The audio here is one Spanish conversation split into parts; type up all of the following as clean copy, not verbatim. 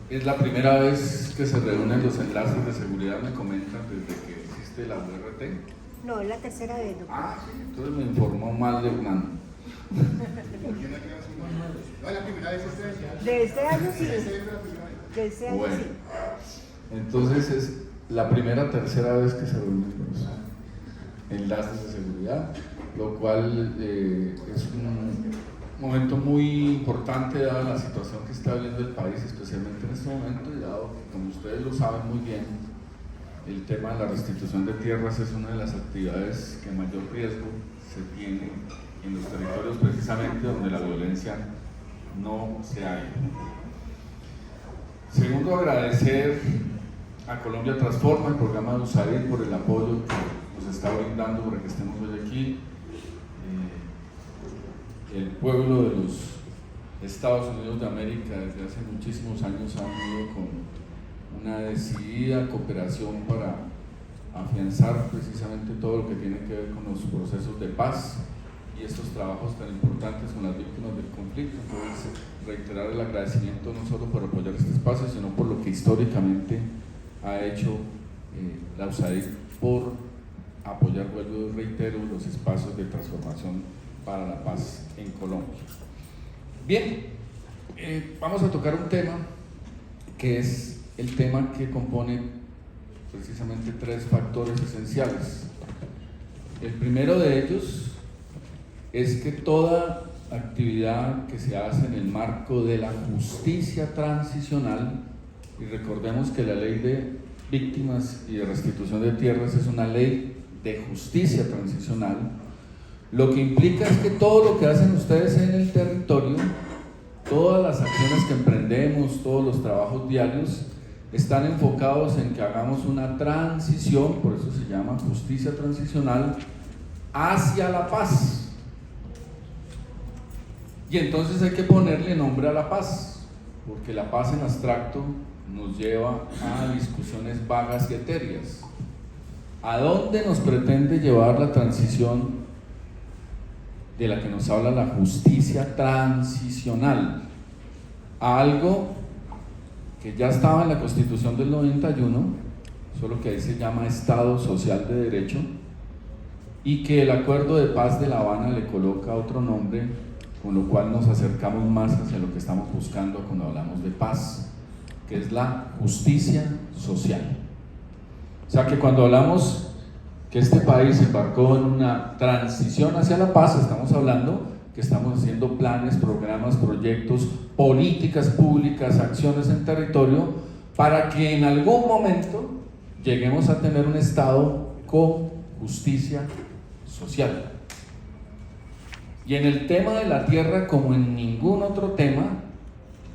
Es la primera vez que se reúnen los enlaces de seguridad, me comentan, desde que existe la URT. No, es la tercera vez, doctor. Ah, sí, entonces me informó mal de Hernando. No, es la primera vez este año. De este año sí. De este año Bueno, sí. entonces es la tercera vez que se reúnen los enlaces de seguridad, lo cual es un momento muy importante dada la situación que está viviendo el país, especialmente en este momento, y dado que, como ustedes lo saben muy bien, el tema de la restitución de tierras es una de las actividades que mayor riesgo se tiene en los territorios precisamente donde la violencia no se ha ido. Segundo, agradecer a Colombia Transforma, el programa de USAID, por el apoyo que nos está brindando para que estemos hoy aquí. El pueblo de los Estados Unidos de América desde hace muchísimos años ha venido con una decidida cooperación para afianzar precisamente todo lo que tiene que ver con los procesos de paz y estos trabajos tan importantes con las víctimas del conflicto. Entonces, reiterar el agradecimiento no solo por apoyar este espacio, sino por lo que históricamente ha hecho la USAID por apoyar, vuelvo y reitero, los espacios de transformación para la paz en Colombia. Bien, vamos a tocar un tema que es el tema que compone precisamente tres factores esenciales. El primero de ellos es que toda actividad que se hace en el marco de la justicia transicional, y recordemos que la ley de víctimas y de restitución de tierras es una ley de justicia transicional, lo que implica es que todo lo que hacen ustedes en el territorio, todas las acciones que emprendemos, todos los trabajos diarios, están enfocados en que hagamos una transición, por eso se llama justicia transicional, hacia la paz. Y entonces hay que ponerle nombre a la paz, porque la paz en abstracto nos lleva a discusiones vagas y etéreas. ¿A dónde nos pretende llevar la transición de la que nos habla la justicia transicional? A algo que ya estaba en la Constitución del 91, solo que ahí se llama Estado Social de Derecho, y que el Acuerdo de Paz de La Habana le coloca otro nombre, con lo cual nos acercamos más hacia lo que estamos buscando cuando hablamos de paz, que es la justicia social. O sea que cuando hablamos que este país se embarcó en una transición hacia la paz, estamos hablando que estamos haciendo planes, programas, proyectos, políticas públicas, acciones en territorio, para que en algún momento lleguemos a tener un Estado con justicia social. Y en el tema de la tierra, como en ningún otro tema,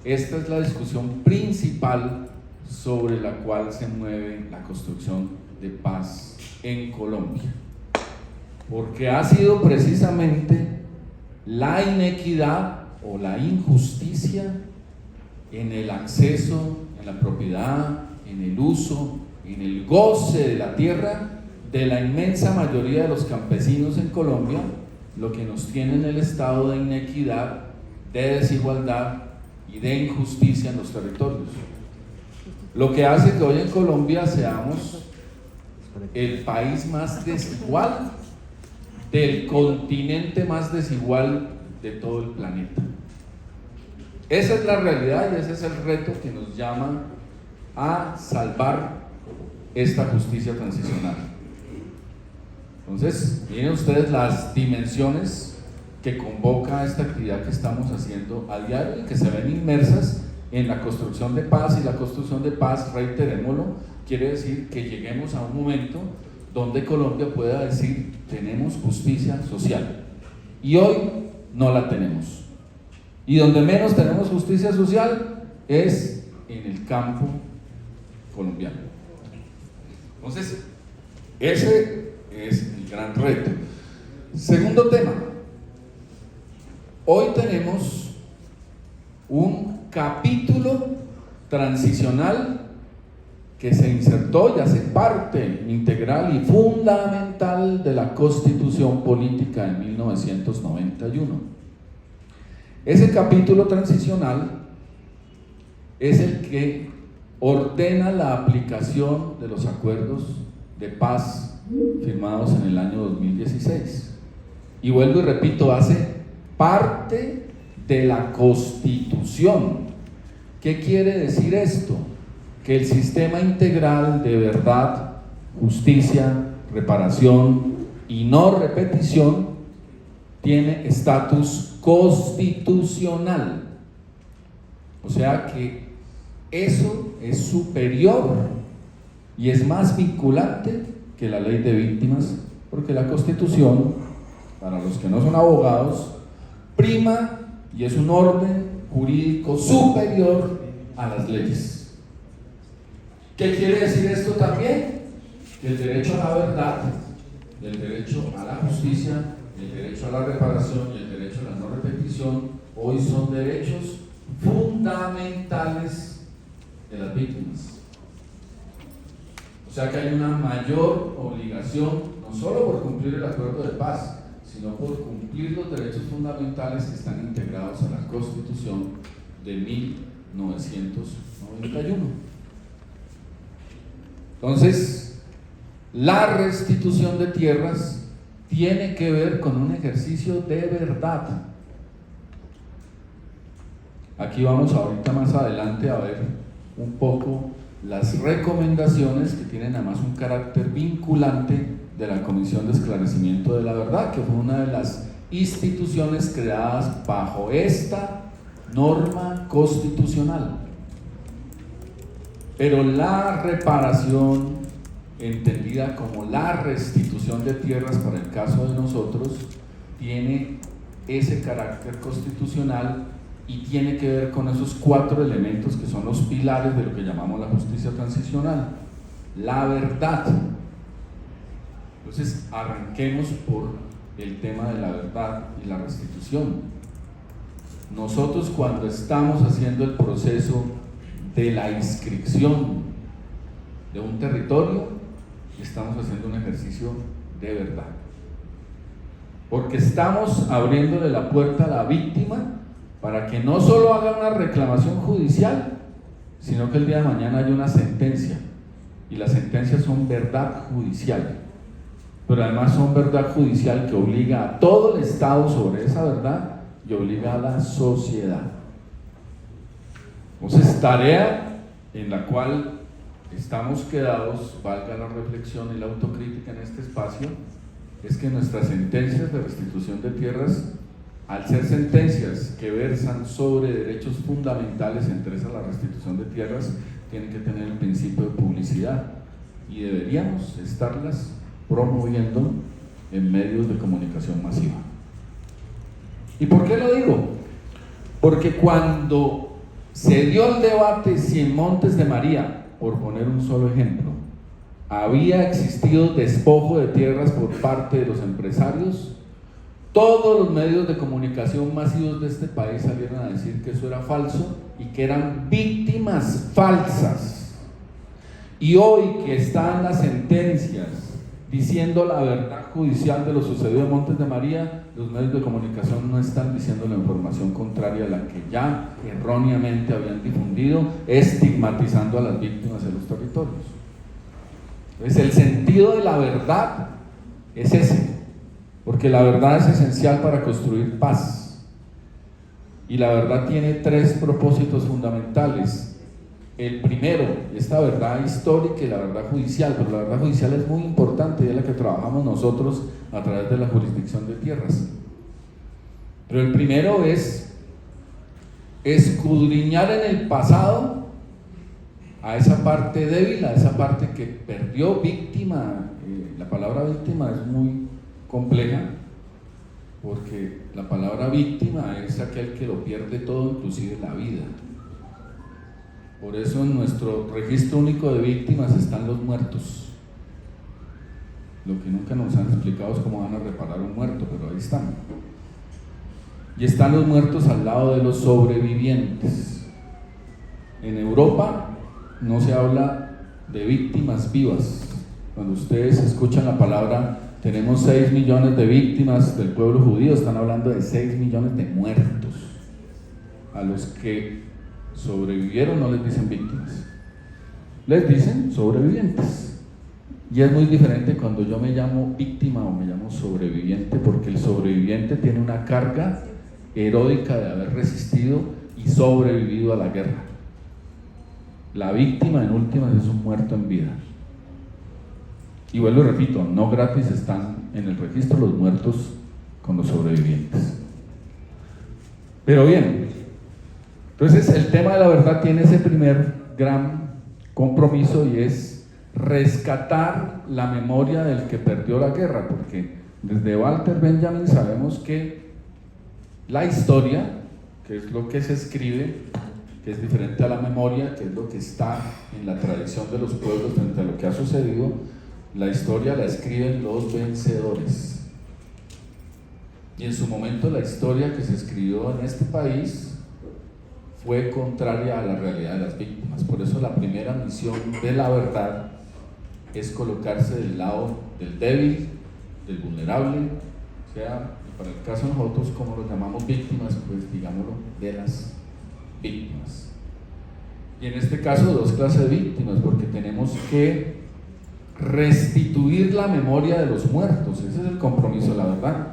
esta es la discusión principal sobre la cual se mueve la construcción de paz en Colombia, porque ha sido precisamente la inequidad o la injusticia en el acceso, en la propiedad, en el uso, en el goce de la tierra de la inmensa mayoría de los campesinos en Colombia, lo que nos tiene en el estado de inequidad, de desigualdad y de injusticia en los territorios. Lo que hace que hoy en Colombia seamos el país más desigual del continente más desigual de todo el planeta. Esa es la realidad y ese es el reto que nos llama a salvar esta justicia transicional. Entonces, miren ustedes las dimensiones que convoca esta actividad que estamos haciendo a diario y que se ven inmersas en la construcción de paz, y la construcción de paz, reiterémoslo, quiere decir que lleguemos a un momento donde Colombia pueda decir: tenemos justicia social, y hoy no la tenemos, y donde menos tenemos justicia social es en el campo colombiano. Entonces, ese es el gran reto. Segundo tema, hoy tenemos un capítulo transicional que se insertó y hace parte integral y fundamental de la Constitución Política de 1991. Ese capítulo transicional es el que ordena la aplicación de los acuerdos de paz firmados en el año 2016. Y vuelvo y repito, hace parte de la Constitución. ¿Qué quiere decir esto? Que el sistema integral de verdad, justicia, reparación y no repetición tiene estatus constitucional. O sea que eso es superior y es más vinculante que la ley de víctimas, porque la Constitución, para los que no son abogados, prima y es un orden jurídico superior a las leyes. ¿Qué quiere decir esto también? Que el derecho a la verdad, el derecho a la justicia, el derecho a la reparación y el derecho a la no repetición hoy son derechos fundamentales de las víctimas. O sea que hay una mayor obligación, no solo por cumplir el acuerdo de paz, sino por cumplir los derechos fundamentales que están integrados a la Constitución de 1991. Entonces, la restitución de tierras tiene que ver con un ejercicio de verdad. Aquí vamos ahorita más adelante a ver un poco las recomendaciones que tienen además un carácter vinculante de la Comisión de Esclarecimiento de la Verdad, que fue una de las instituciones creadas bajo esta norma constitucional. Pero la reparación, entendida como la restitución de tierras para el caso de nosotros, tiene ese carácter constitucional y tiene que ver con esos 4 elementos que son los pilares de lo que llamamos la justicia transicional. La verdad. Entonces, arranquemos por el tema de la verdad y la restitución. Nosotros, cuando estamos haciendo el proceso de la inscripción de un territorio, estamos haciendo un ejercicio de verdad, porque estamos abriéndole la puerta a la víctima para que no solo haga una reclamación judicial, sino que el día de mañana haya una sentencia, y las sentencias son verdad judicial, pero además son verdad judicial que obliga a todo el Estado sobre esa verdad y obliga a la sociedad. Entonces, tarea en la cual estamos quedados, valga la reflexión y la autocrítica en este espacio, es que nuestras sentencias de restitución de tierras, al ser sentencias que versan sobre derechos fundamentales, entre esas la restitución de tierras, tienen que tener el principio de publicidad y deberíamos estarlas promoviendo en medios de comunicación masiva. ¿Y por qué lo digo? Porque cuando se dio el debate si en Montes de María, por poner un solo ejemplo, había existido despojo de tierras por parte de los empresarios, todos los medios de comunicación masivos de este país salieron a decir que eso era falso y que eran víctimas falsas. Y hoy que están las sentencias diciendo la verdad judicial de lo sucedido en Montes de María, los medios de comunicación no están diciendo la información contraria a la que ya erróneamente habían difundido, estigmatizando a las víctimas de los territorios. Entonces, el sentido de la verdad es ese, porque la verdad es esencial para construir paz, y la verdad tiene 3 propósitos fundamentales. El primero, esta verdad histórica y la verdad judicial, pero la verdad judicial es muy importante y es la que trabajamos nosotros a través de la jurisdicción de tierras. Pero el primero es escudriñar en el pasado a esa parte débil, a esa parte que perdió víctima. La palabra víctima es muy compleja, porque la palabra víctima es aquel que lo pierde todo, inclusive la vida. Por eso en nuestro registro único de víctimas están los muertos. Lo que nunca nos han explicado es cómo van a reparar un muerto, pero ahí están. Y están los muertos al lado de los sobrevivientes. En Europa no se habla de víctimas vivas. Cuando ustedes escuchan la palabra, tenemos 6 millones de víctimas del pueblo judío, están hablando de 6 millones de muertos, a los que sobrevivieron no les dicen víctimas, les dicen sobrevivientes. Y es muy diferente cuando yo me llamo víctima o me llamo sobreviviente, porque el sobreviviente tiene una carga heroica de haber resistido y sobrevivido a la guerra. La víctima en últimas es un muerto en vida. Y vuelvo y repito, no gratis están en el registro los muertos con los sobrevivientes. Pero bien, entonces el tema de la verdad tiene ese primer gran compromiso, y es rescatar la memoria del que perdió la guerra, porque desde Walter Benjamin sabemos que la historia, que es lo que se escribe, que es diferente a la memoria, que es lo que está en la tradición de los pueblos frente a lo que ha sucedido, la historia la escriben los vencedores. Y en su momento la historia que se escribió en este país fue contraria a la realidad de las víctimas. Por eso la primera misión de la verdad es colocarse del lado del débil, del vulnerable, o sea, para el caso de nosotros, como los llamamos víctimas, pues digámoslo, de las víctimas. Y en este caso dos clases de víctimas, porque tenemos que restituir la memoria de los muertos. Ese es el compromiso de la verdad,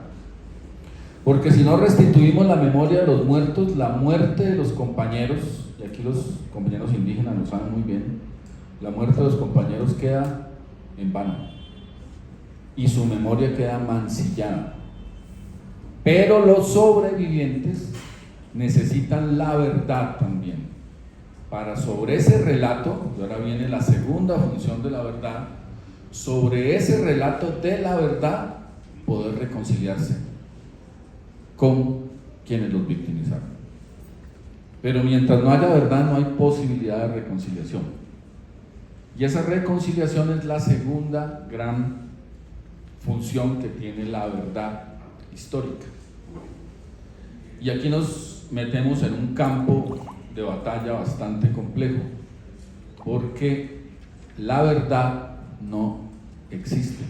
porque si no restituimos la memoria de los muertos, la muerte de los compañeros, y aquí los compañeros indígenas lo saben muy bien, la muerte de los compañeros queda en vano y su memoria queda mancillada. Pero los sobrevivientes necesitan la verdad también, para sobre ese relato, y ahora viene la segunda función de la verdad, sobre ese relato de la verdad poder reconciliarse con quienes los victimizaron. Pero mientras no haya verdad, no hay posibilidad de reconciliación. Y esa reconciliación es la segunda gran función que tiene la verdad histórica. Y aquí nos metemos en un campo de batalla bastante complejo, porque la verdad no existe.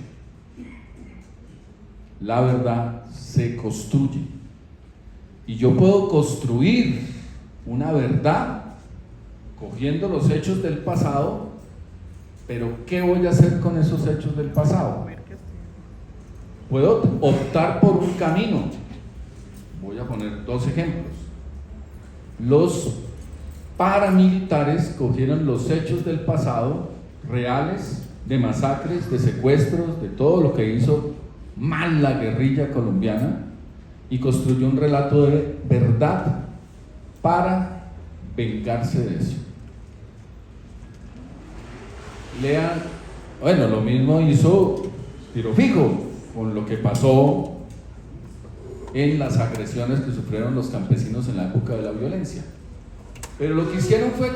La verdad se construye. Y yo puedo construir una verdad cogiendo los hechos del pasado, pero ¿qué voy a hacer con esos hechos del pasado? Puedo optar por un camino. Voy a poner dos ejemplos. Los paramilitares cogieron los hechos del pasado, reales, de masacres, de secuestros, de todo lo que hizo mal la guerrilla colombiana, y construyó un relato de verdad para vengarse de eso. Lean, bueno, lo mismo hizo Tiro Fijo con lo que pasó en las agresiones que sufrieron los campesinos en la época de la violencia. Pero lo que hicieron fue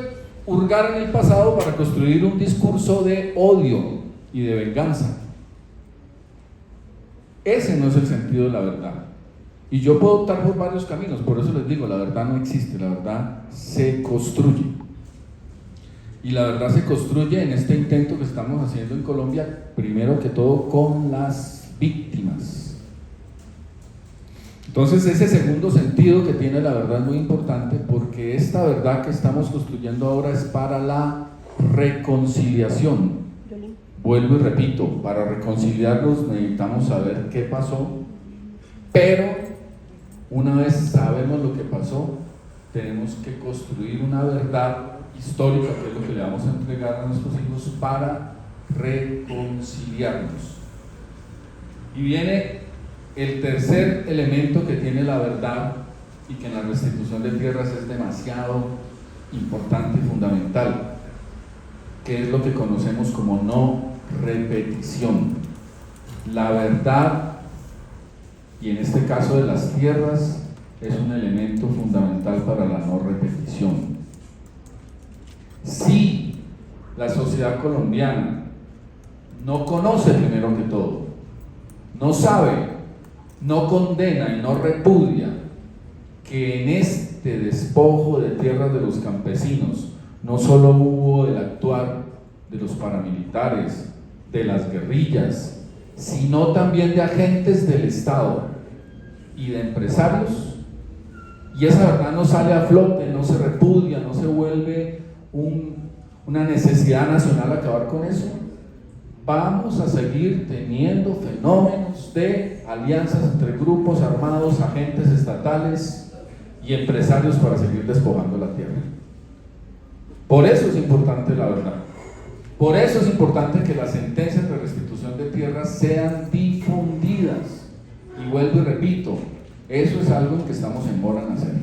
hurgar en el pasado para construir un discurso de odio y de venganza. Ese no es el sentido de la verdad. Y yo puedo optar por varios caminos, por eso les digo, la verdad no existe, la verdad se construye. Y la verdad se construye en este intento que estamos haciendo en Colombia, primero que todo con las víctimas. Entonces ese segundo sentido que tiene la verdad es muy importante, porque esta verdad que estamos construyendo ahora es para la reconciliación. Vuelvo y repito, para reconciliarnos necesitamos saber qué pasó, pero una vez sabemos lo que pasó, tenemos que construir una verdad histórica, que es lo que le vamos a entregar a nuestros hijos, para reconciliarnos. Y viene el tercer elemento que tiene la verdad, y que en la restitución de tierras es demasiado importante y fundamental, que es lo que conocemos como no repetición. La verdad, y en este caso de las tierras, es un elemento fundamental para la no repetición. Si la sociedad colombiana no conoce, primero que todo, no sabe, no condena y no repudia que en este despojo de tierras de los campesinos no solo hubo el actuar de los paramilitares, de las guerrillas, sino también de agentes del Estado y de empresarios, y esa verdad no sale a flote, no se repudia, no se vuelve una necesidad nacional acabar con eso, vamos a seguir teniendo fenómenos de alianzas entre grupos armados, agentes estatales y empresarios para seguir despojando la tierra. Por eso es importante la verdad. Por eso es importante que las sentencias de restitución de tierras sean difundidas. Y vuelvo y repito, eso es algo en que estamos en mora en hacer.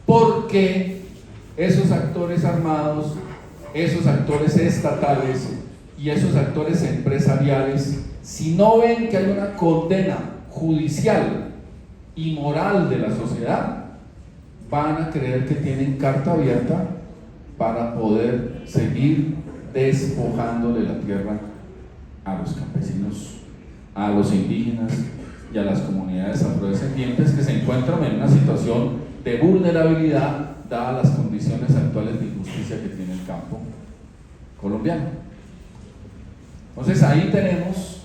Porque esos actores armados, esos actores estatales y esos actores empresariales, si no ven que hay una condena judicial y moral de la sociedad, van a creer que tienen carta abierta para poder seguir despojándole la tierra a los campesinos, a los indígenas y a las comunidades afrodescendientes que se encuentran en una situación de vulnerabilidad dadas las condiciones actuales de injusticia que tiene el campo colombiano. Entonces ahí tenemos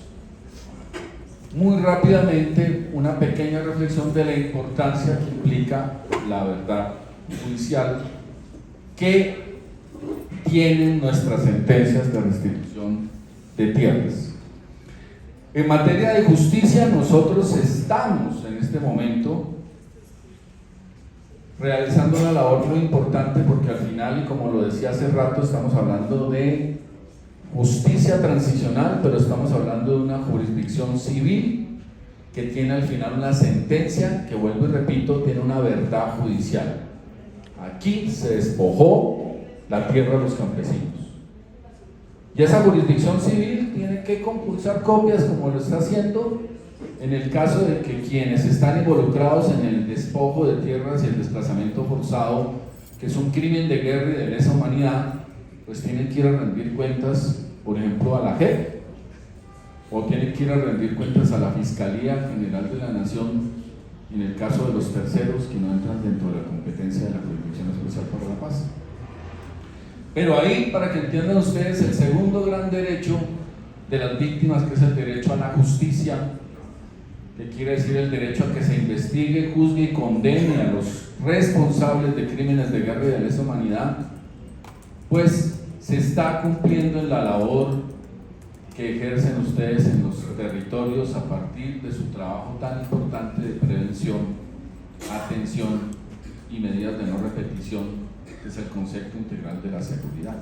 muy rápidamente una pequeña reflexión de la importancia que implica la verdad judicial que tienen nuestras sentencias de restitución de tierras. En materia de justicia, nosotros estamos en este momento realizando una labor muy importante porque al final, y como lo decía hace rato, estamos hablando de justicia transicional, pero estamos hablando de una jurisdicción civil que tiene al final una sentencia que, vuelvo y repito, tiene una verdad judicial. Aquí se despojó la tierra de los campesinos. Y esa jurisdicción civil tiene que compulsar copias, como lo está haciendo en el caso de que quienes están involucrados en el despojo de tierras y el desplazamiento forzado, que es un crimen de guerra y de lesa humanidad, pues tienen que ir a rendir cuentas, por ejemplo, a la JEP, o tienen que ir a rendir cuentas a la Fiscalía General de la Nación, en el caso de los terceros que no entran dentro de la competencia de la Jurisdicción Especial para la Paz. Pero ahí, para que entiendan ustedes, el segundo gran derecho de las víctimas, que es el derecho a la justicia, que quiere decir el derecho a que se investigue, juzgue y condene a los responsables de crímenes de guerra y de lesa humanidad, pues se está cumpliendo en la labor que ejercen ustedes en los territorios a partir de su trabajo tan importante de prevención, atención y medidas de no repetición, que es el concepto integral de la seguridad.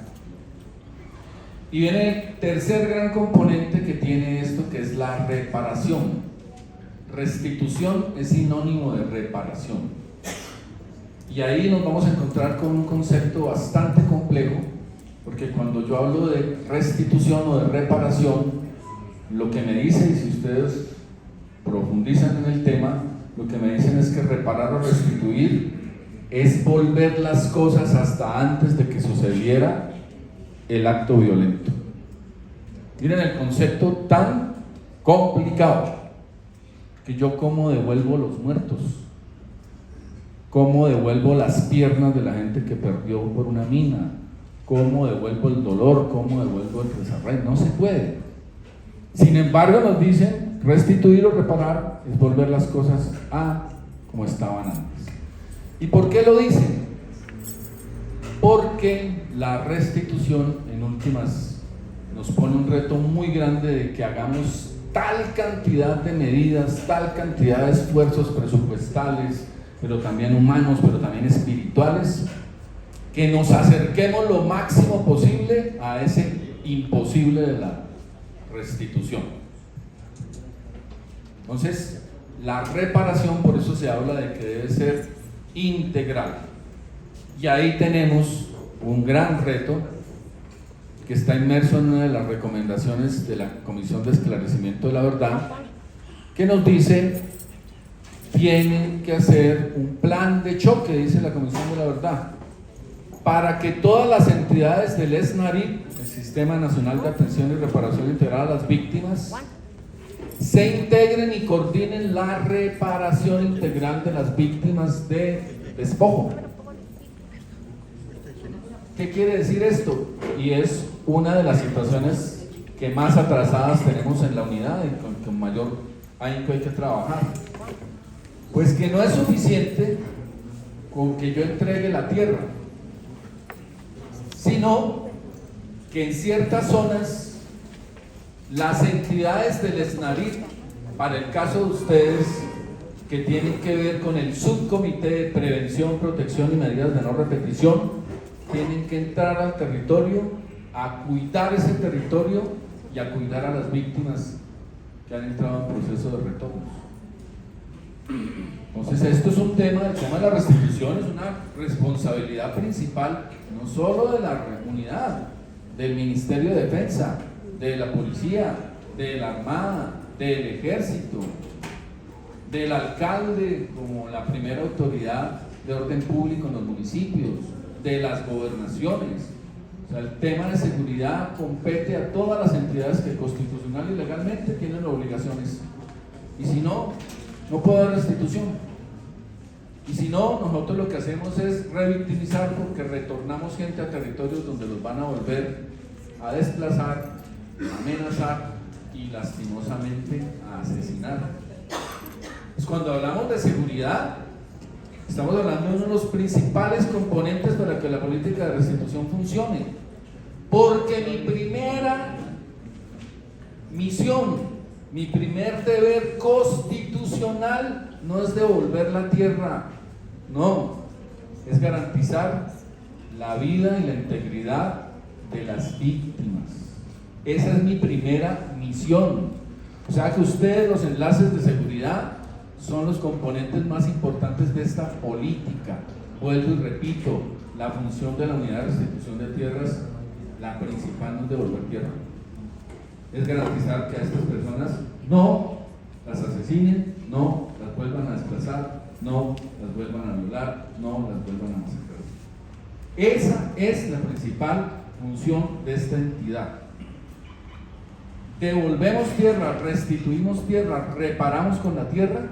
Y viene el tercer gran componente que tiene esto, que es la reparación. Restitución es sinónimo de reparación. Y ahí nos vamos a encontrar con un concepto bastante complejo, porque cuando yo hablo de restitución o de reparación, lo que me dicen, y si ustedes profundizan en el tema, lo que me dicen es que reparar o restituir es volver las cosas hasta antes de que sucediera el acto violento. Miren el concepto tan complicado, que yo cómo devuelvo los muertos, cómo devuelvo las piernas de la gente que perdió por una mina, cómo devuelvo el dolor, cómo devuelvo el desarrollo. No se puede. Sin embargo, nos dicen restituir o reparar es volver las cosas a como estaban antes. ¿Y por qué lo dicen? Porque la restitución, en últimas, nos pone un reto muy grande de que hagamos tal cantidad de medidas, tal cantidad de esfuerzos presupuestales, pero también humanos, pero también espirituales, que nos acerquemos lo máximo posible a ese imposible de la restitución. Entonces, la reparación, por eso se habla de que debe ser integral. Y ahí tenemos un gran reto que está inmerso en una de las recomendaciones de la Comisión de Esclarecimiento de la Verdad, que nos dice: tienen que hacer un plan de choque, dice la Comisión de la Verdad, para que todas las entidades del SNARIP, el Sistema Nacional de Atención y Reparación Integral a las Víctimas, se integren y coordinen la reparación integral de las víctimas de despojo. ¿Qué quiere decir esto? Y es una de las situaciones que más atrasadas tenemos en la unidad y con mayor ahínco hay que trabajar. Pues que no es suficiente con que yo entregue la tierra, sino que en ciertas zonas las entidades del SNARIT, para el caso de ustedes que tienen que ver con el subcomité de prevención, protección y medidas de no repetición, tienen que entrar al territorio, a cuidar ese territorio y a cuidar a las víctimas que han entrado en proceso de retorno. Entonces esto es un tema, el tema de la restitución es una responsabilidad principal, no solo de la unidad, del Ministerio de Defensa, de la Policía, de la Armada, del Ejército, del alcalde como la primera autoridad de orden público en los municipios, de las gobernaciones. O sea, el tema de seguridad compete a todas las entidades que constitucional y legalmente tienen obligaciones. Y si no, no puede haber restitución. Y si no, nosotros lo que hacemos es revictimizar porque retornamos gente a territorios donde los van a volver a desplazar, a amenazar y lastimosamente a asesinar. Pues cuando hablamos de seguridad, estamos hablando de uno de los principales componentes para que la política de restitución funcione. Porque mi primera misión, mi primer deber constitucional no es devolver la tierra, no, es garantizar la vida y la integridad de las víctimas. Esa es mi primera misión. O sea que ustedes, los enlaces de seguridad, son los componentes más importantes de esta política. Vuelvo y repito, la función de la unidad de restitución de tierras, la principal no es devolver tierra, es garantizar que a estas personas no las asesinen, no las vuelvan a desplazar, no las vuelvan a violar, no las vuelvan a masacrar. Esa es la principal función de esta entidad. Devolvemos tierra, restituimos tierra, reparamos con la tierra,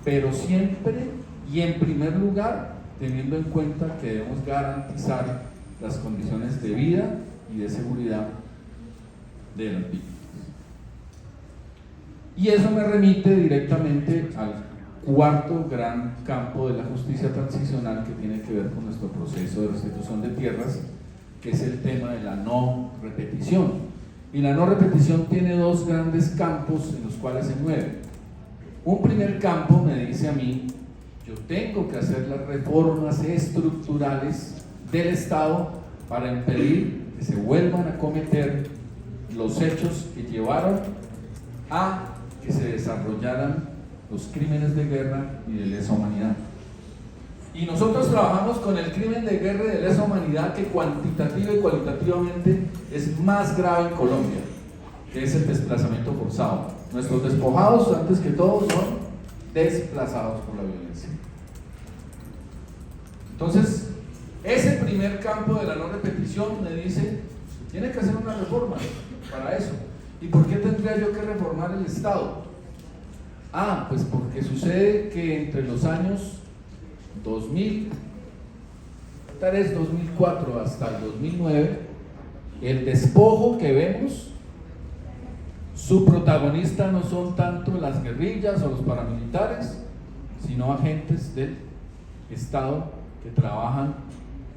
pero siempre y en primer lugar teniendo en cuenta que debemos garantizar las condiciones de vida y de seguridad de las víctimas. Y eso me remite directamente al cuarto gran campo de la justicia transicional que tiene que ver con nuestro proceso de restitución de tierras, que es el tema de la no repetición. Y la no repetición tiene dos grandes campos en los cuales se mueve. Un primer campo me dice a mí, yo tengo que hacer las reformas estructurales del Estado para impedir que se vuelvan a cometer los hechos que llevaron a que se desarrollaran los crímenes de guerra y de lesa humanidad. Y nosotros trabajamos con el crimen de guerra y de lesa humanidad que cuantitativa y cualitativamente es más grave en Colombia, que es el desplazamiento forzado. Nuestros despojados, antes que todo, son desplazados por la violencia. Entonces, ese primer campo de la no repetición me dice, tiene que hacer una reforma para eso. ¿Y por qué tendría yo que reformar el Estado? Ah, pues porque sucede que entre los años 2003, 2004 hasta el 2009, el despojo que vemos, su protagonista no son tanto las guerrillas o los paramilitares, sino agentes del Estado que trabajan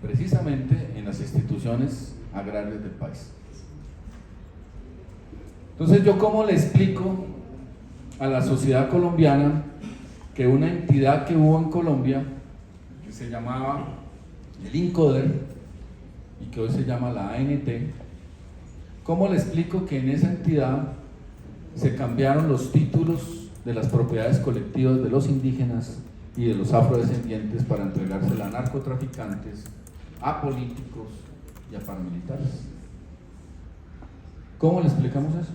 precisamente en las instituciones agrarias del país. Entonces, ¿yo cómo le explico a la sociedad colombiana que una entidad que hubo en Colombia, que se llamaba el INCODER y que hoy se llama la ANT, cómo le explico que en esa entidad se cambiaron los títulos de las propiedades colectivas de los indígenas y de los afrodescendientes para entregársela a narcotraficantes, a políticos y a paramilitares? ¿Cómo le explicamos eso?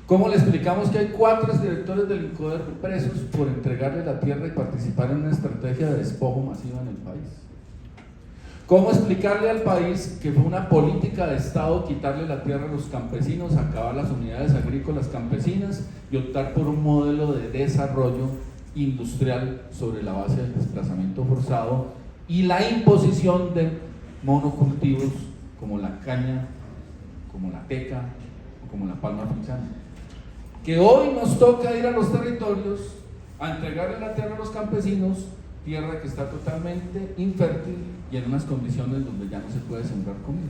¿Cómo le explicamos que hay 4 exdirectores del INCODER presos por entregarle la tierra y participar en una estrategia de despojo masiva en el país? ¿Cómo explicarle al país que fue una política de Estado quitarle la tierra a los campesinos, acabar las unidades agrícolas campesinas y optar por un modelo de desarrollo industrial sobre la base del desplazamiento forzado y la imposición de monocultivos como la caña, como la teca o como la palma africana? Que hoy nos toca ir a los territorios a entregarle la tierra a los campesinos, tierra que está totalmente infértil y en unas condiciones donde ya no se puede sembrar comida.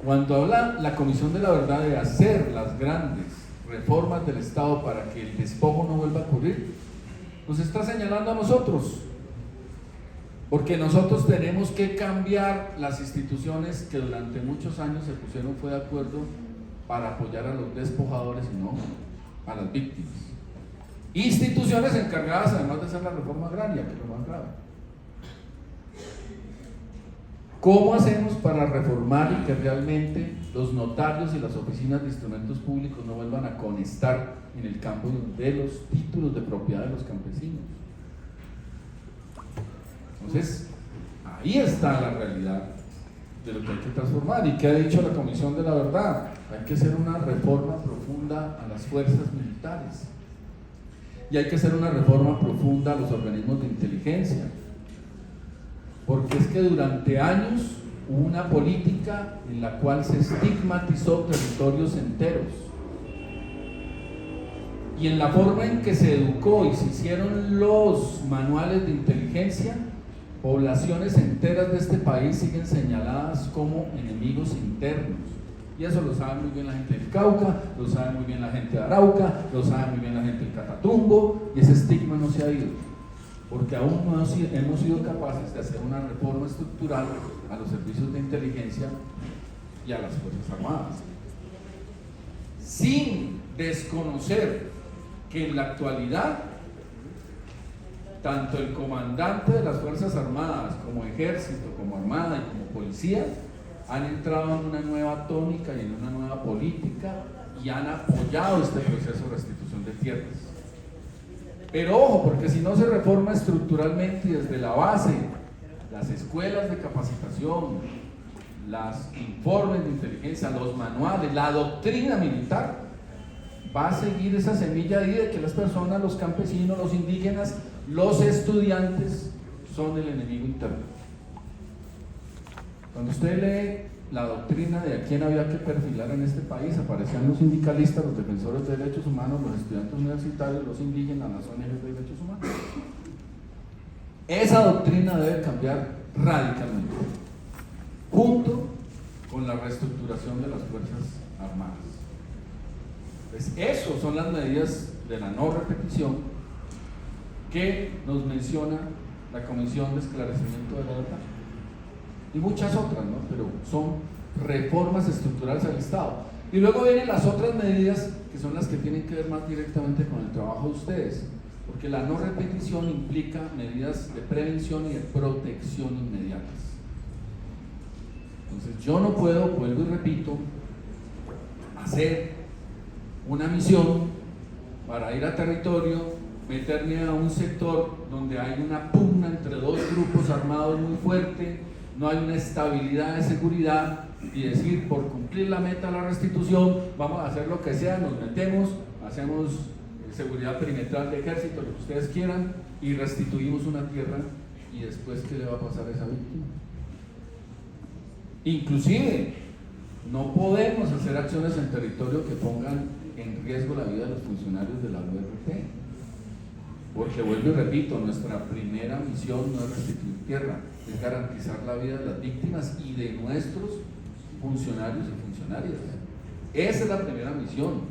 Cuando habla la Comisión de la Verdad de hacer las grandes reformas del Estado para que el despojo no vuelva a ocurrir, nos está señalando a nosotros, porque nosotros tenemos que cambiar las instituciones que durante muchos años se pusieron fue de acuerdo para apoyar a los despojadores y no a las víctimas. Instituciones encargadas además de hacer la reforma agraria, que es lo más grave. ¿Cómo hacemos para reformar y que realmente los notarios y las oficinas de instrumentos públicos no vuelvan a conestar en el campo de los títulos de propiedad de los campesinos? Entonces, ahí está la realidad de lo que hay que transformar. ¿Y qué ha dicho la Comisión de la Verdad? Hay que hacer una reforma profunda a las fuerzas militares y hay que hacer una reforma profunda a los organismos de inteligencia, porque es que durante años hubo una política en la cual se estigmatizó territorios enteros, y en la forma en que se educó y se hicieron los manuales de inteligencia, poblaciones enteras de este país siguen señaladas como enemigos internos. Y eso lo sabe muy bien la gente del Cauca, lo sabe muy bien la gente de Arauca, lo sabe muy bien la gente del Catatumbo, y ese estigma no se ha ido, porque aún no hemos sido capaces de hacer una reforma estructural a los servicios de inteligencia y a las Fuerzas Armadas, sin desconocer que en la actualidad tanto el comandante de las Fuerzas Armadas como Ejército, como Armada y como Policía han entrado en una nueva tónica y en una nueva política y han apoyado este proceso de restitución de tierras. Pero ojo, porque si no se reforma estructuralmente y desde la base, las escuelas de capacitación, los informes de inteligencia, los manuales, la doctrina militar, va a seguir esa semilla ahí de que las personas, los campesinos, los indígenas, los estudiantes son el enemigo interno. Cuando usted lee la doctrina de a quién había que perfilar en este país, aparecían los sindicalistas, los defensores de derechos humanos, los estudiantes universitarios, los indígenas, las ONGs de derechos humanos. Esa doctrina debe cambiar radicalmente, junto con la reestructuración de las Fuerzas Armadas. Pues eso son las medidas de la no repetición que nos menciona la Comisión de Esclarecimiento de la Verdad. Y muchas otras, ¿no? Pero son reformas estructurales al Estado. Y luego vienen las otras medidas que son las que tienen que ver más directamente con el trabajo de ustedes, porque la no repetición implica medidas de prevención y de protección inmediatas. Entonces yo no puedo, vuelvo y repito, hacer una misión para ir a territorio, meterme a un sector donde hay una pugna entre dos grupos armados muy fuerte, no hay una estabilidad de seguridad, y decir, por cumplir la meta de la restitución, vamos a hacer lo que sea, nos metemos, hacemos seguridad perimetral de ejército, lo que ustedes quieran, y restituimos una tierra, y después, ¿qué le va a pasar a esa víctima? Inclusive, no podemos hacer acciones en territorio que pongan en riesgo la vida de los funcionarios de la URT, porque vuelvo y repito, nuestra primera misión no es restituir tierra, es garantizar la vida de las víctimas y de nuestros funcionarios y funcionarias. Esa es la primera misión.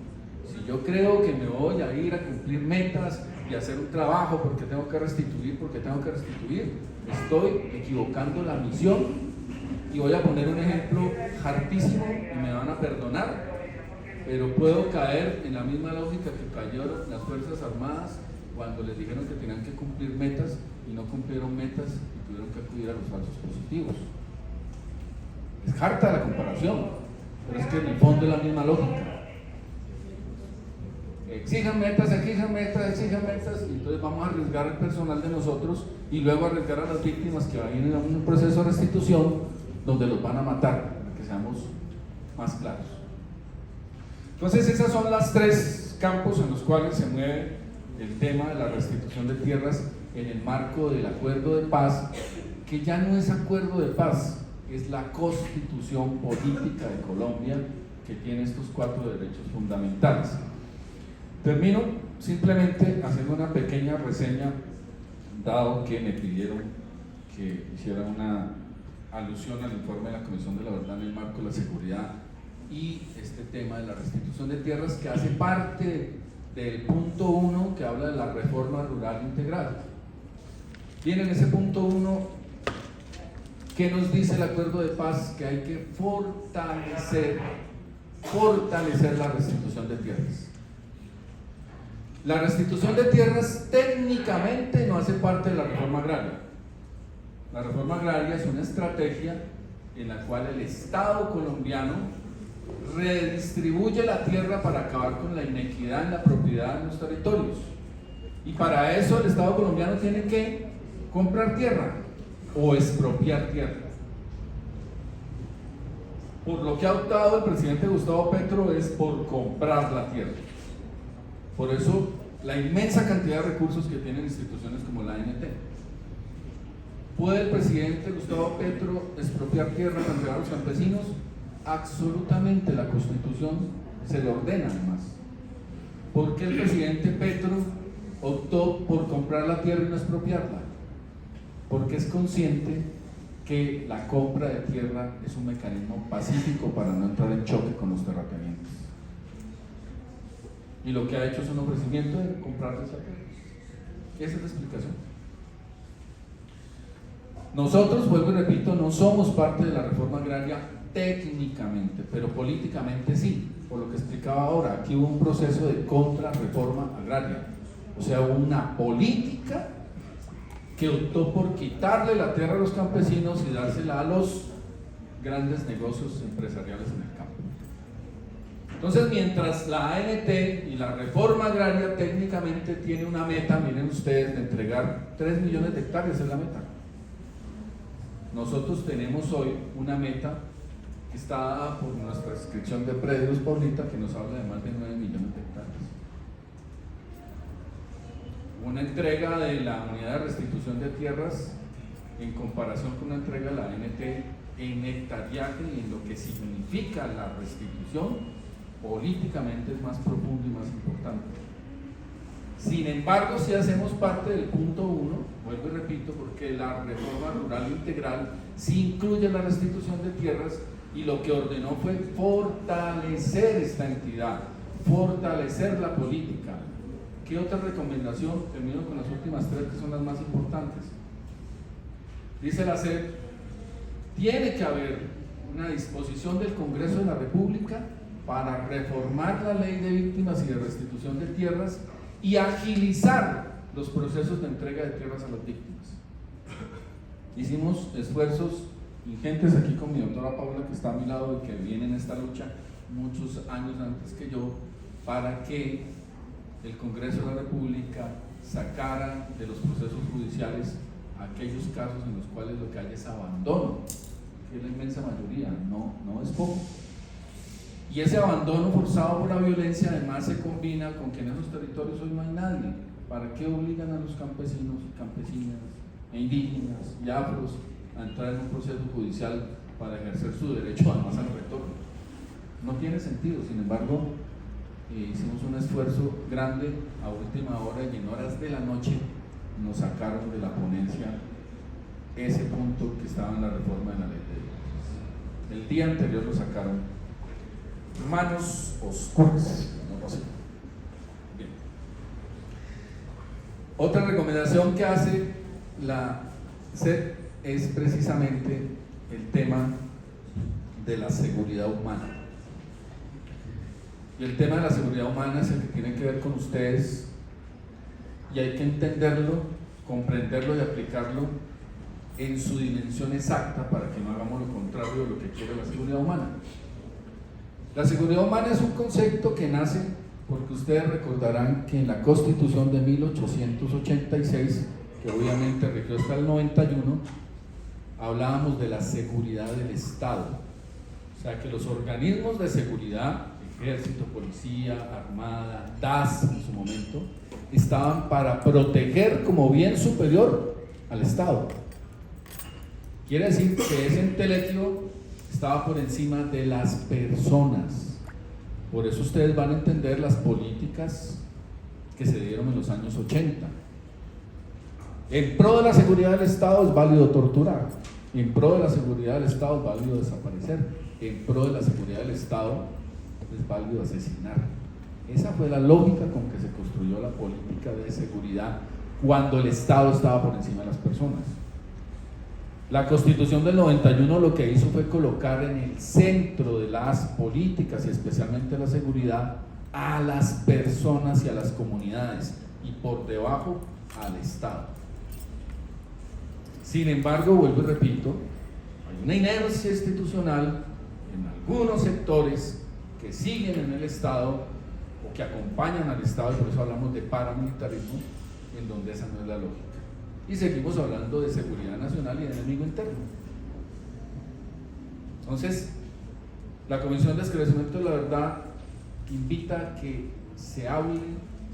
Si yo creo que me voy a ir a cumplir metas y hacer un trabajo porque tengo que restituir, estoy equivocando la misión. Y voy a poner un ejemplo hartísimo y me van a perdonar, pero puedo caer en la misma lógica que cayeron las Fuerzas Armadas cuando les dijeron que tenían que cumplir metas y no cumplieron metas y tuvieron que acudir a los falsos positivos. Es harta la comparación, pero es que en el fondo es la misma lógica. Exijan metas, y entonces vamos a arriesgar el personal de nosotros y luego arriesgar a las víctimas que van a ir a un proceso de restitución donde los van a matar, para que seamos más claros. Entonces esas son las tres campos en los cuales se mueve el tema de la restitución de tierras en el marco del acuerdo de paz, que ya no es acuerdo de paz, es la constitución política de Colombia que tiene estos 4 derechos fundamentales. Termino simplemente haciendo una pequeña reseña, dado que me pidieron que hiciera una alusión al informe de la Comisión de la Verdad en el marco de la seguridad y este tema de la restitución de tierras, que hace parte del punto 1 que habla de la reforma rural integral. Bien, en ese punto 1, ¿qué nos dice el acuerdo de paz? Que hay que fortalecer la restitución de tierras. La restitución de tierras técnicamente no hace parte de la reforma agraria. La reforma agraria es una estrategia en la cual el Estado colombiano redistribuye la tierra para acabar con la inequidad en la propiedad en los territorios. Y para eso el Estado colombiano tiene que comprar tierra o expropiar tierra. Por lo que ha optado el presidente Gustavo Petro es por comprar la tierra. Por eso la inmensa cantidad de recursos que tienen instituciones como la ANT. ¿Puede el presidente Gustavo Petro expropiar tierra para entregar a los campesinos? Absolutamente, la Constitución se lo ordena además. ¿Por qué el presidente Petro optó por comprar la tierra y no expropiarla? Porque es consciente que la compra de tierra es un mecanismo pacífico para no entrar en choque con los terratenientes. Y lo que ha hecho es un ofrecimiento de comprar esa tierra. Esa es la explicación. Nosotros, vuelvo y repito, no somos parte de la reforma agraria técnicamente, pero políticamente sí, por lo que explicaba ahora. Aquí hubo un proceso de contrarreforma agraria, o sea, una política que optó por quitarle la tierra a los campesinos y dársela a los grandes negocios empresariales en el campo. Entonces, mientras la ANT y la reforma agraria técnicamente tiene una meta, miren ustedes, de entregar 3 millones de hectáreas, es la meta. Nosotros tenemos hoy una meta que está dada por nuestra inscripción de predios Paulita, que nos habla de más de 9 millones de hectáreas. Una entrega de la unidad de restitución de tierras en comparación con una entrega de la ANT en hectareaje y en lo que significa la restitución, políticamente es más profundo y más importante. Sin embargo, si hacemos parte del punto 1, vuelvo y repito, porque la reforma rural integral sí incluye la restitución de tierras y lo que ordenó fue fortalecer esta entidad, fortalecer la política. ¿Qué otra recomendación? Termino con las últimas 3 que son las más importantes. Dice la SED, tiene que haber una disposición del Congreso de la República para reformar la ley de víctimas y de restitución de tierras y agilizar los procesos de entrega de tierras a las víctimas. Hicimos esfuerzos ingentes aquí con mi doctora Paula, que está a mi lado y que viene en esta lucha muchos años antes que yo, para que el Congreso de la República sacara de los procesos judiciales aquellos casos en los cuales lo que hay es abandono, que es la inmensa mayoría, no es poco. Y ese abandono forzado por la violencia además se combina con que en esos territorios hoy no hay nadie. ¿Para qué obligan a los campesinos y campesinas, e indígenas y afros a entrar en un proceso judicial para ejercer su derecho además al retorno? No tiene sentido. Sin embargo, hicimos un esfuerzo grande a última hora y en horas de la noche nos sacaron de la ponencia ese punto que estaba en la reforma de la ley de víctimas. El día anterior lo sacaron. Manos oscuras, no pasa. Bien. Otra recomendación que hace la SED es precisamente el tema de la seguridad humana. Y el tema de la seguridad humana es el que tiene que ver con ustedes y hay que entenderlo, comprenderlo y aplicarlo en su dimensión exacta para que no hagamos lo contrario de lo que quiere la seguridad humana. La seguridad humana es un concepto que nace porque ustedes recordarán que en la Constitución de 1886, que obviamente rigió hasta el 91, hablábamos de la seguridad del Estado. O sea que los organismos de seguridad, Ejército, Policía, Armada, DAS en su momento, estaban para proteger como bien superior al Estado. Quiere decir que ese entelequio estaba por encima de las personas. Por eso ustedes van a entender las políticas que se dieron en los años 80. En pro de la seguridad del Estado es válido torturar, en pro de la seguridad del Estado es válido desaparecer, en pro de la seguridad del Estado es válido asesinar. Esa fue la lógica con que se construyó la política de seguridad cuando el Estado estaba por encima de las personas. La Constitución del 91 lo que hizo fue colocar en el centro de las políticas y especialmente la seguridad a las personas y a las comunidades y por debajo al Estado. Sin embargo, vuelvo y repito, hay una inercia institucional en algunos sectores que siguen en el Estado o que acompañan al Estado, y por eso hablamos de paramilitarismo, en donde esa no es la lógica. Y seguimos hablando de seguridad nacional y de enemigo interno. Entonces, la Comisión de Esclarecimiento de la Verdad invita a que se hable,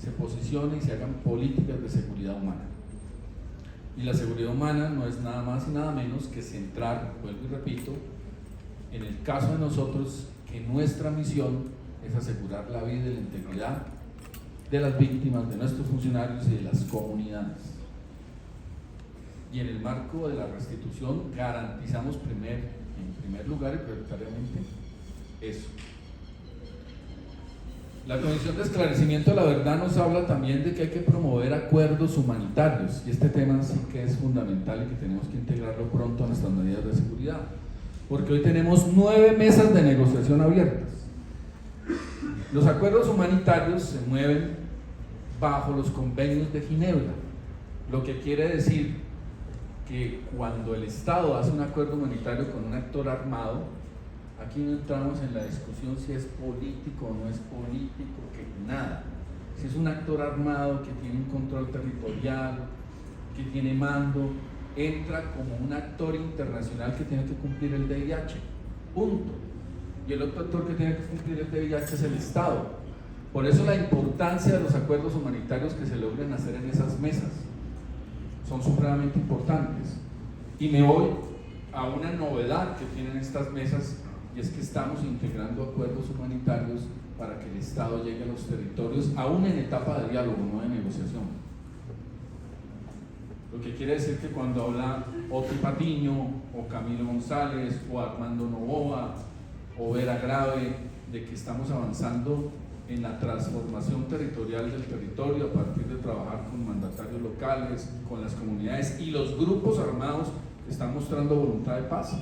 se posicione y se hagan políticas de seguridad humana. Y la seguridad humana no es nada más y nada menos que centrar, vuelvo y repito, en el caso de nosotros, que nuestra misión es asegurar la vida y la integridad de las víctimas, de nuestros funcionarios y de las comunidades. Y en el marco de la restitución garantizamos en primer lugar y prioritariamente eso. La Comisión de Esclarecimiento de la Verdad nos habla también de que hay que promover acuerdos humanitarios, y este tema sí que es fundamental y que tenemos que integrarlo pronto a nuestras medidas de seguridad, porque hoy tenemos 9 mesas de negociación abiertas. Los acuerdos humanitarios se mueven bajo los convenios de Ginebra, lo que quiere decir que cuando el Estado hace un acuerdo humanitario con un actor armado, aquí no entramos en la discusión si es político o no es político, que nada. Si es un actor armado que tiene un control territorial, que tiene mando, entra como un actor internacional que tiene que cumplir el DIH, punto. Y el otro actor que tiene que cumplir el DIH es el Estado. Por eso la importancia de los acuerdos humanitarios que se logren hacer en esas mesas son supremamente importantes. Y me voy a una novedad que tienen estas mesas, y es que estamos integrando acuerdos humanitarios para que el Estado llegue a los territorios, aún en etapa de diálogo, no de negociación. Lo que quiere decir que cuando habla Oti Patiño, o Camilo González, o Armando Novoa, o Vera Grave, de que estamos avanzando en la transformación territorial del territorio a partir de trabajar con mandatarios locales, con las comunidades y los grupos armados que están mostrando voluntad de paz,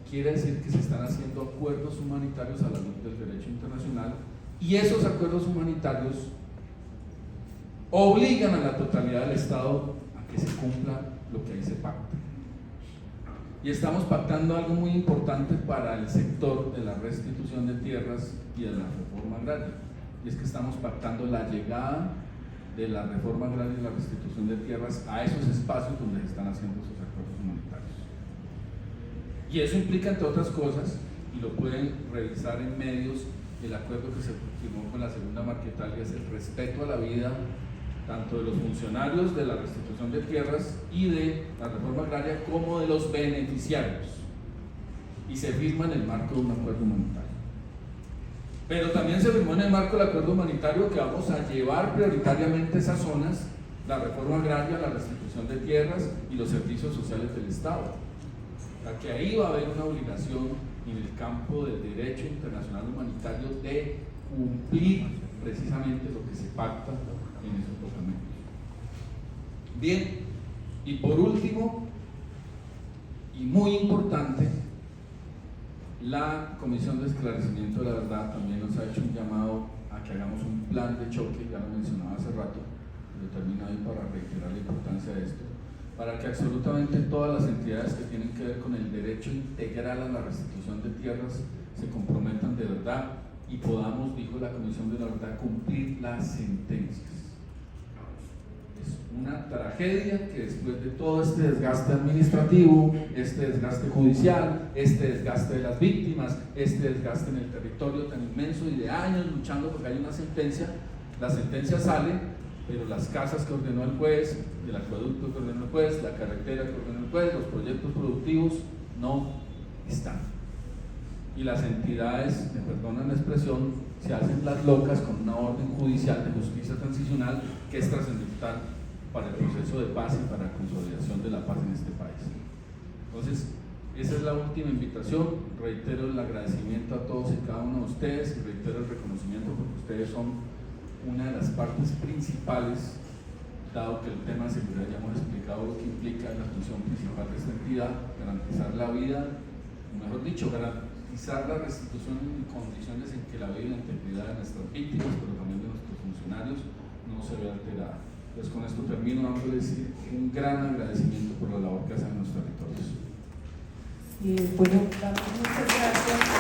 quiere decir que se están haciendo acuerdos humanitarios a la luz del derecho internacional, y esos acuerdos humanitarios obligan a la totalidad del Estado a que se cumpla lo que ahí se pacta. Y estamos pactando algo muy importante para el sector de la restitución de tierras y de la reforma agraria, y es que estamos pactando la llegada de la reforma agraria y la restitución de tierras a esos espacios donde se están haciendo esos acuerdos humanitarios. Y eso implica, entre otras cosas, y lo pueden revisar en medios, el acuerdo que se firmó con la Segunda Marquetalia, es el respeto a la vida tanto de los funcionarios de la restitución de tierras y de la reforma agraria como de los beneficiarios, y se firma en el marco de un acuerdo humanitario. Pero también se firmó en el marco del acuerdo humanitario que vamos a llevar prioritariamente esas zonas, la reforma agraria, la restitución de tierras y los servicios sociales del Estado. O sea, que ahí va a haber una obligación en el campo del derecho internacional humanitario de cumplir precisamente lo que se pacta en esos documentos. Bien, y por último, y muy importante, la Comisión de Esclarecimiento de la Verdad también nos ha hecho un llamado a que hagamos un plan de choque, ya lo mencionaba hace rato, pero termino ahí para reiterar la importancia de esto, para que absolutamente todas las entidades que tienen que ver con el derecho integral a la restitución de tierras se comprometan de verdad y podamos, dijo la Comisión de la Verdad, cumplir las sentencias. Es una tragedia que después de todo este desgaste administrativo, este desgaste judicial, este desgaste de las víctimas, este desgaste en el territorio tan inmenso y de años luchando porque hay una sentencia, la sentencia sale, pero las casas que ordenó el juez, el acueducto que ordenó el juez, la carretera que ordenó el juez, los proyectos productivos no están. Y las entidades, me perdonan la expresión, se hacen las locas con una orden judicial de justicia transicional que es trascendental para el proceso de paz y para la consolidación de la paz en este país. Entonces, esa es la última invitación. Reitero el agradecimiento a todos y cada uno de ustedes y reitero el reconocimiento porque ustedes son una de las partes principales, dado que el tema de seguridad ya hemos explicado lo que implica la función principal de esta entidad, garantizar la vida, o mejor dicho, garantizar la restitución en condiciones en que la vida y la integridad de nuestras víctimas, pero también de nuestros funcionarios, no se vea alterada. Pues con esto termino dándoles un gran agradecimiento por la labor que hacen en los territorios. Bueno, muchas gracias.